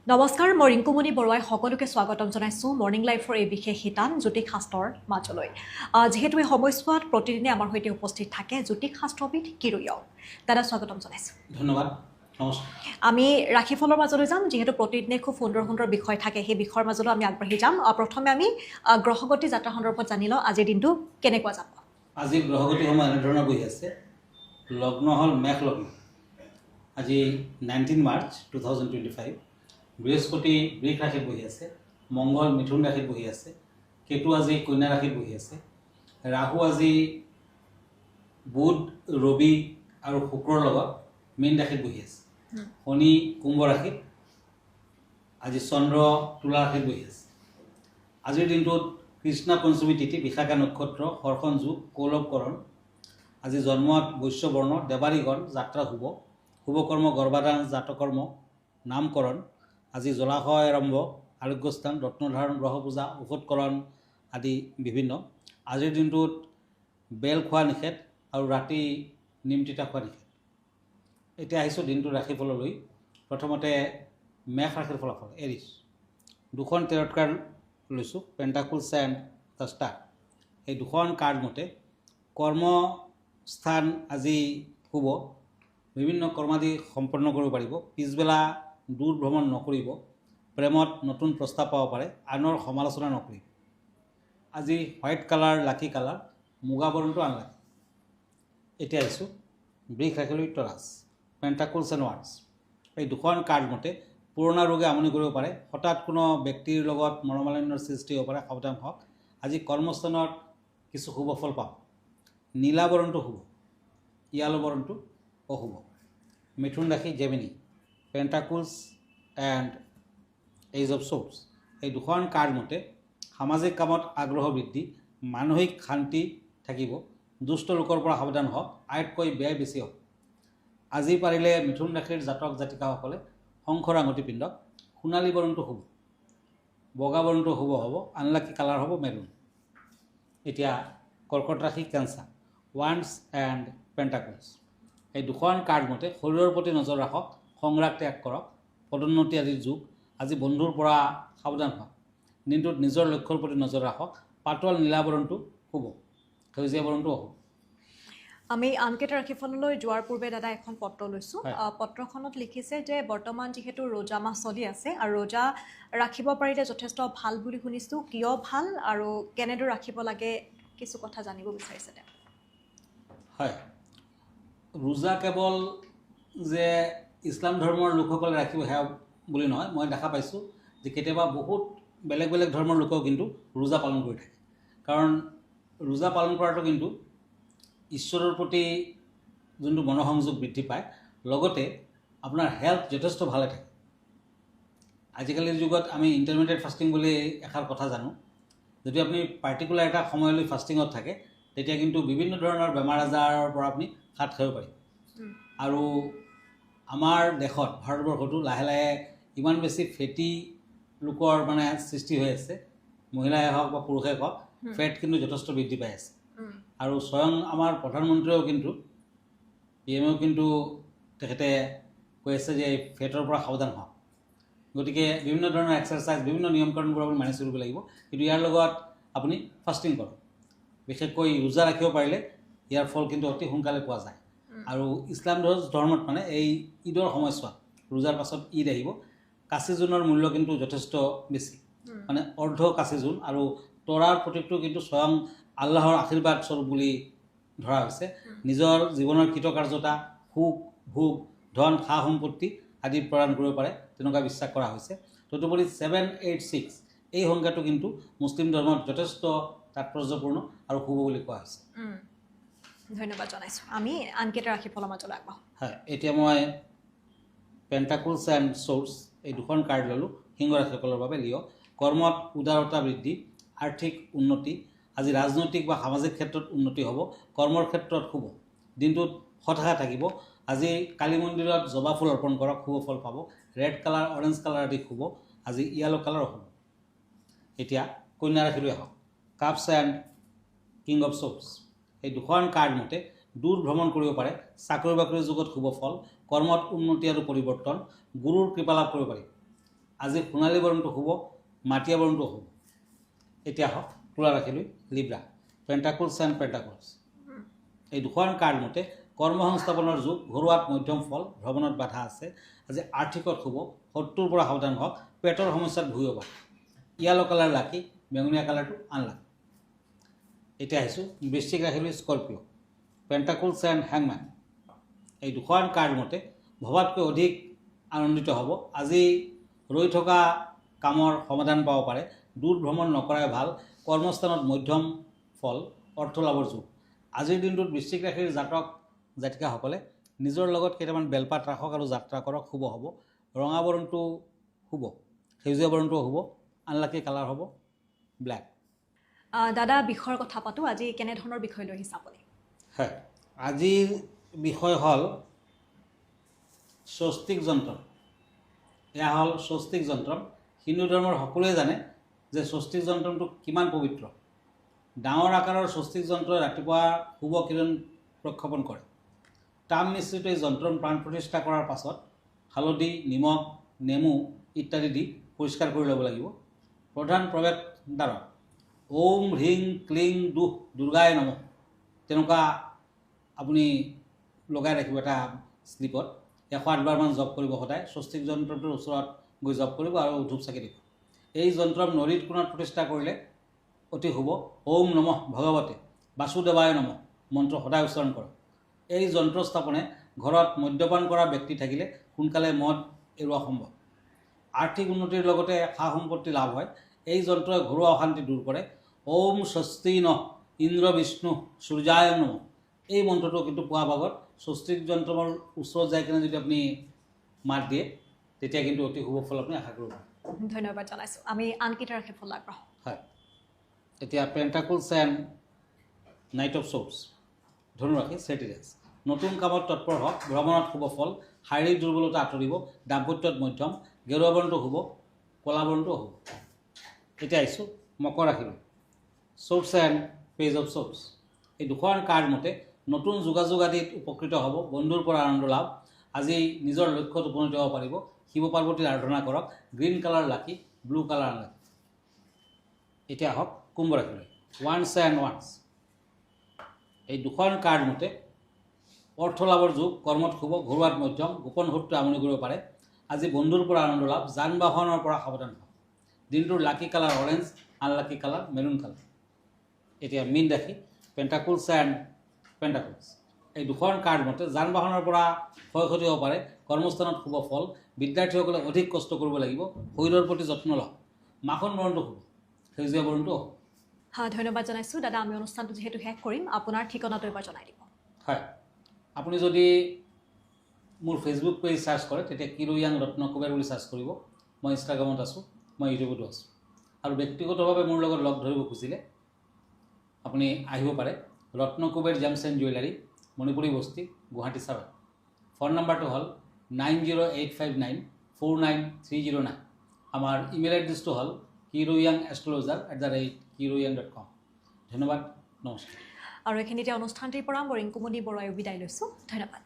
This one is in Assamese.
নমস্কাৰ মই ৰিংকুমণি বৰুৱাই সকলোকে স্বাগতম জনাইছোঁ মৰ্নিং লাইফৰ এই বিশেষ শিতান জ্যোতিষ শাস্ত্ৰৰ মাজলৈ যিহেতু এই সময়ছোৱাত প্ৰতিদিনে আমাৰ সৈতে উপস্থিত থাকে জ্যোতিষ শাস্ত্ৰবিদ কিৰূয়ক দাদা স্বাগতম জনাইছোঁ ধন্যবাদ নমস্কাৰ আমি ৰাশিফলৰ মাজলৈ যাম যিহেতু প্ৰতিদিনে খুব সুন্দৰ সুন্দৰ বিষয় থাকে সেই বিষয়ৰ মাজলৈ আমি আগবাঢ়ি যাম প্ৰথমে আমি গ্ৰহগতি যাত্ৰা সন্দৰ্ভত জানি লওঁ আজিৰ দিনটো কেনেকুৱা যাব আজি গ্ৰহগতিসমূহ এনেধৰণৰ বহি আছে লগ্ন হ'ল মেঘ লগ্ন আজি 19 মাৰ্চ 2025 বৃহস্পতি বৃষ ৰাশিত বহি আছে মংগল মিথুন ৰাশিত বহি আছে কেতু আজি কন্যা ৰাশিত বহি আছে ৰাহু আজি বুধ ৰবি আৰু শুক্ৰৰ লগত মীন ৰাশিত বহি আছে শনি কুম্ভ ৰাশিত আজি চন্দ্ৰ তুলা ৰাশিত বহি আছে আজিৰ দিনটোত কৃষ্ণ পঞ্চমী তিথি বিশাখা নক্ষত্ৰ হৰ্ষণ যুগ কৌলৱকৰণ আজি জন্মত বৈশ্যবৰ্ণ দেৱাৰীগণ যাত্ৰা শুভকৰ্ম গৰ্ভাধান জাতকৰ্ম নামকৰণ আজি জলাশয় আৰম্ভ আৰোগ্যস্থান ৰত্নধাৰণ গ্ৰহ পূজা ঔষধকৰণ আদি বিভিন্ন আজিৰ দিনটোত বেল খোৱা নিষেধ আৰু ৰাতি নিম তিতা খোৱা নিষেধ এতিয়া আহিছোঁ দিনটোৰ ৰাশিফললৈ প্ৰথমতে মেঘ ৰাশিৰ ফলাফল এৰিছ দুখন টেৰট কাৰ্ড লৈছোঁ পেণ্টাকুলছ এণ্ড দ্য ষ্টাৰ এই দুখন কাৰ্ড মতে কৰ্মস্থান আজি শুভ বিভিন্ন কৰ্মাদি সম্পন্ন কৰিব পাৰিব পিছবেলা দূৰ ভ্ৰমণ নকৰিব প্ৰেমত নতুন প্ৰস্তাৱ পাব পাৰে আনৰ সমালোচনা নকৰিব আজি হোৱাইট কালাৰ লাকি কালাৰ মুগা বৰণটো আনলাকি এতিয়া আহিছোঁ বৃষ ৰাশিলৈ তৰাছ পেণ্টাকুলছ এণ্ড ৱাৰ্ডছ এই দুখন কাৰ্ড মতে পুৰণা ৰোগে আমনি কৰিব পাৰে হঠাৎ কোনো ব্যক্তিৰ লগত মনোমালিন্যৰ সৃষ্টি হ'ব পাৰে সাৱধান হওক আজি কৰ্মস্থানত কিছু শুভ ফল পাব নীলা বৰণটো শুভ ইয়ালো বৰণটো অশুভ মিথুন ৰাশি Gemini pentacles and ace of swords এই দুখন কাৰ্ড মতে সামাজিক কামত আগ্ৰহ বৃদ্ধি মানসিক শান্তি থাকিব দুষ্ট লোকৰ পৰা সাৱধান হওক আয়তকৈ ব্যয় বেছি হ'ব আজি পাৰিলে মিথুন ৰাশিৰ জাতক জাতিকাসকলে শংখৰ আঙুঠি পিন্ধক সোণালী বৰণটো শুভ বগা বৰণটো শুভ হ'ব আনলাকি কালাৰ হ'ব মেৰুন এতিয়া কৰ্কট ৰাশি কেঞ্চাৰ ৱাণ্ডছ এণ্ড পেণ্টাকুলছ এই দুখন কাৰ্ড মতে শৰীৰৰ প্ৰতি নজৰ ৰাখক সংৰাগ ত্যাগ কৰক পদোন্নতি আদিৰ যুগ আজি বন্ধুৰ পৰা সাৱধান হওক দিনটোত নিজৰ লক্ষ্যৰ প্ৰতি নজৰ ৰাখক পাতল নীলা বৰণটো শুভ সেউজীয়া বৰণটো অশুভ আমি আনকেইটা ৰাশিফললৈ যোৱাৰ পূৰ্বে দাদা এখন পত্ৰ লৈছোঁ পত্ৰখনত লিখিছে যে বৰ্তমান যিহেতু ৰোজা মাহ চলি আছে আৰু ৰোজা ৰাখিব পাৰিলে যথেষ্ট ভাল বুলি শুনিছোঁ কিয় ভাল আৰু কেনেদৰে ৰাখিব লাগে কিছু কথা জানিব বিচাৰিছে তেওঁ হয় ৰোজা কেৱল যে ইছলাম ধৰ্মৰ লোকসকলে ৰাখিব সেয়া বুলি নহয় মই দেখা পাইছোঁ যে কেতিয়াবা বহুত বেলেগ বেলেগ ধৰ্মৰ লোকেও কিন্তু ৰোজা পালন কৰি থাকে কাৰণ ৰোজা পালন কৰাটো কিন্তু ঈশ্বৰৰ প্ৰতি যোনটো মনোসংযোগ বৃদ্ধি পায় লগতে আপোনাৰ হেল্থ যথেষ্ট ভালে থাকে আজিকালিৰ যুগত আমি ইণ্টাৰমিডিয়েট ফাষ্টিং বুলি এষাৰ কথা জানো যদি আপুনি পাৰ্টিকুলাৰ এটা সময়লৈ ফাষ্টিঙত থাকে তেতিয়া কিন্তু বিভিন্ন ধৰণৰ বেমাৰ আজাৰৰ পৰা আপুনি হাত সাৰিব পাৰিব আৰু আমাৰ দেশত ভাৰতবৰ্ষতো লাহে লাহে ইমান বেছি ফেটি লোকৰ মানে সৃষ্টি হৈ আছে মহিলাই হওক বা পুৰুষে হওক ফেট কিন্তু যথেষ্ট বৃদ্ধি পাই আছে আৰু স্বয়ং আমাৰ প্ৰধানমন্ত্ৰীয়েও কিন্তু পিএমেও কিন্তু তেখেতে কৈ আছে যে এই ফেটৰ পৰা সাৱধান হওক গতিকে বিভিন্ন ধৰণৰ এক্সাৰচাইজ বিভিন্ন নিয়মকানুনবোৰ আপুনি মানি চলিব লাগিব কিন্তু ইয়াৰ লগত আপুনি ফাষ্টিং কৰক বিশেষকৈ ৰোজা ৰাখিব পাৰিলে ইয়াৰ ফল কিন্তু অতি সোনকালে পোৱা যায় আৰু ইছলাম ধৰ্মত মানে এই ঈদৰ সময়ছোৱাত ৰোজাৰ পাছত ঈদ আহিব কাচি জোনৰ মূল্য কিন্তু যথেষ্ট বেছি মানে অৰ্ধ কাচি জোন আৰু তৰাৰ প্ৰতীকটো কিন্তু স্বয়ং আল্লাহৰ আশীৰ্বাদ স্বৰূপ বুলি ধৰা হৈছে নিজৰ জীৱনৰ কৃতকাৰ্যতা সুখ ভোগ ধন সা সম্পত্তি আদি প্ৰদান কৰিব পাৰে তেনেকুৱা বিশ্বাস কৰা হৈছে তদুপৰি 786 এই সংখ্যাটো কিন্তু মুছলিম ধৰ্মত যথেষ্ট তাৎপৰ্যপূৰ্ণ আৰু শুভ বুলি কোৱা হৈছে ধন্যবাদ জনাইছোঁ আমি আনকেইটা ৰাশিফলৰ মাজলৈ আগবাঢ়োঁ হয় এতিয়া মই পেণ্টাকুলছ এণ্ড শ্বৰ্টছ এই দুখন কাৰ্ড ল'লোঁ সিংহ ৰাশিসকলৰ বাবে লিঅ' কৰ্মত উদাৰতা বৃদ্ধি আৰ্থিক উন্নতি আজি ৰাজনৈতিক বা সামাজিক ক্ষেত্ৰত উন্নতি হ'ব কৰ্মৰ ক্ষেত্ৰত শুভ দিনটোত হতাশা থাকিব আজি কালী মন্দিৰত জবা ফুল অৰ্পণ কৰক শুভ ফল পাব ৰেড কালাৰ অৰেঞ্জ কালাৰ আদি শুভ আজি য়েলো কালাৰ শুভ এতিয়া কন্যা ৰাশিলৈ আহক cups and king of swords এই দুখন কাৰ্ড মতে দূৰ ভ্ৰমণ কৰিব পাৰে চাকৰি বাকৰিৰ যুগত শুভ ফল কৰ্মত উন্নতি আৰু পৰিৱৰ্তন গুৰুৰ কৃপা লাভ কৰিব পাৰি আজি সোণালী বৰণটো শুব, মাটিয়া বৰণটো হ'ব। এতিয়া হওক তুলা ৰাখিলৈ লিব্ৰা, পেণ্টাকলছ এণ্ড পেণ্টাকলছ। এই দুখন কাৰ্ড মতে কৰ্মসংস্থাপনৰ যুগ, ঘৰুৱাত মধ্যম ফল, ভ্ৰমণত বাধা আছে। আজি আৰ্থিকত শুব, শত্ৰুৰ পৰা সাৱধান হওক, পেটৰ সমস্যাত ভুগিব পাৰে। য়েলো কালাৰ লাকি, বেঙুনীয়া কালাৰটো আনলাকি। এতিয়া আহিছোঁ বৃশ্চিক ৰাশিলৈ স্কৰ্পিঅ', পেণ্টাকলছ এণ্ড হেংমেন। এই দুখন কাৰ্ড মতে ভবাতকৈ অধিক আনন্দিত হ'ব। আজি ৰৈ থকা কামৰ সমাধান পাব পাৰে। দূৰ ভ্ৰমণ নকৰাই ভাল। কৰ্মস্থানত মধ্যম ফল, অৰ্থ লাভৰ যুগ। আজিৰ দিনটোত বৃশ্চিক ৰাশিৰ জাতক জাতিকাসকলে নিজৰ লগত কেইটামান বেলপাত ৰাখক আৰু যাত্ৰা কৰক, শুভ হ'ব। ৰঙা বৰণটো শুভ, সেউজীয়া বৰণটো শুভ, আনলাকি কালাৰ হ'ব ব্লেক। দাদা বিষয়ৰ কথা পাতোঁ, আজি কেনেধৰণৰ বিষয় লৈ আহিছে আপুনি? হয়, আজিৰ বিষয় হ'ল স্বস্তিক যন্ত্ৰ। এয়া হ'ল স্বস্তিক যন্ত্ৰ। হিন্দু ধৰ্মৰ সকলোৱে জানে যে স্বস্তিক যন্ত্ৰটো কিমান পবিত্ৰ। ডাঙৰ আকাৰৰ স্বস্তিক যন্ত্ৰই ৰাতিপুৱা শুভ কিৰণ প্ৰক্ষেপণ কৰে। তাম মিশ্ৰিত এই যন্ত্ৰ প্ৰাণ প্ৰতিষ্ঠা কৰাৰ পাছত হালধি, নিমখ, নেমু ইত্যাদি দি পৰিষ্কাৰ কৰি ল'ব লাগিব। প্ৰধান প্ৰৱেশ দ্বাৰত ওম হ্ৰিং ক্লিং দুহ দুৰ্গাই নমঃ তেনেকুৱা আপুনি লগাই ৰাখিব এটা শ্লিপত। 108বাৰমান জপ কৰিব সদায়। স্বস্তিক যন্ত্ৰটোৰ ওচৰত গৈ জপ কৰিব আৰু ধূপ চাকি দিব। এই যন্ত্ৰ নৰীত কোণত প্ৰতিষ্ঠা কৰিলে অতি শুভ। ওম নমঃ ভগৱতে বাসুদেৱায় নমঃ মন্ত্ৰ সদায় উচ্চাৰণ কৰক। এই যন্ত্ৰ স্থাপনে ঘৰত মদ্যপান কৰা ব্যক্তি থাকিলে সোনকালে মদ এৰোৱা সম্ভৱ। আৰ্থিক উন্নতিৰ লগতে সা সম্পত্তি লাভ হয়। এই যন্ত্ৰই ঘৰুৱা অশান্তি দূৰ কৰে। ওম স্বস্তি নঃ ইন্দ্ৰ বিষ্ণু সূৰ্যায় নমঃ এই মন্ত্ৰটো কিন্তু পুৱা ভাগত স্বস্তিক যন্ত্ৰৰ ওচৰত যাই কিনে যদি আপুনি মাত দিয়ে তেতিয়া কিন্তু অতি শুভ ফল আপুনি আশা কৰিব পাৰে। ধন্যবাদ জনাইছোঁ। আমি আনকেইটা ৰাশি ফল আগবঢ়াওঁ। হয়, এতিয়া পেণ্টাকলছ এণ্ড নাইট অফ শ্বৰ্টছ। ধনুৰাশি চেটিৰেছ। নতুন কামত তৎপৰ হওক, ভ্ৰমণত শুভ ফল, শাৰীৰিক দুৰ্বলতা আঁতৰিব, দাম্পত্যত মধ্যম, গেৰুৱা বৰণটো শুভ, ক'লা বৰণটো শুভ। এতিয়া আহিছোঁ মকৰ ৰাশিলৈ, swords and page of swords. এই দুখন কাৰ্ড মতে নতুন যোগাযোগ আদিত উপকৃত হ'ব, বন্ধুৰ পৰা আনন্দ লাভ। আজি নিজৰ লক্ষ্যত উপনীত হ'ব পাৰিব। শিৱ পাৰ্বতীৰ আৰাধনা কৰক। গ্ৰীণ কালাৰ লাকি, ব্লু কালাৰ আনলাকি। এতিয়া আহক কুম্ভ ৰাশিলৈ, ওৱান্স এণ্ড ওৱান্স। এই দুখন কাৰ্ড মতে অৰ্থ লাভৰ যুগ, কৰ্মত শুভ, ঘৰুৱাত মধ্যম, গোপন শত্ৰুৱে আমনি কৰিব পাৰে। আজি বন্ধুৰ পৰা আনন্দ লাভ, যান বাহনৰ পৰা সাৱধান হওক। দিনটোৰ lucky colour orange, unlucky colour maroon colour. এতিয়া মীন ৰাশি, পেণ্টাকলছ এণ্ড পেণ্টাকলছ। এই দুখন কাৰ্ড মতে যান বাহনৰ পৰা ক্ষয় ক্ষতি হ'ব পাৰে। কৰ্মস্থানত শুভ ফল, বিদ্যাৰ্থীসকলে অধিক কষ্ট কৰিব লাগিব। শৰীৰৰ প্ৰতি যত্ন লওক। মাখন বৰণটো শুভ, সেউজীয়া বৰণটো হ'ব। হয়, ধন্যবাদ জনাইছোঁ দাদা। আমি অনুষ্ঠানটো যিহেতু শেষ কৰিম, আপোনাৰ ঠিকনাটো এবাৰ জনাই দিব। হয়, আপুনি যদি মোৰ ফেচবুক পেজ চাৰ্চ কৰে তেতিয়া কিৰোয়াং ৰত্ন কুবেৰ বুলি চাৰ্চ কৰিব। মই ইনষ্টাগ্ৰামত আছোঁ, মই ইউটিউবতো আছোঁ। আৰু ব্যক্তিগতভাৱে মোৰ লগত লগ ধৰিব খুজিলে আপুনি আহিব পাৰে। Ratna Kuber gems and jewellery, Manipuri Basti, Guwahati 7। Phone নাম্বাৰটো হ'ল 9085949309। আমাৰ ইমেইল এড্ৰেছটো হ'ল kiroyangastrologer@kiroyang.com। ধন্যবাদ, নমস্কাৰ। আৰু এইখিনিতে অনুষ্ঠানটিৰ পৰা মই ৰিংকুমণি বৰুৱাই বিদায় লৈছোঁ। ধন্যবাদ।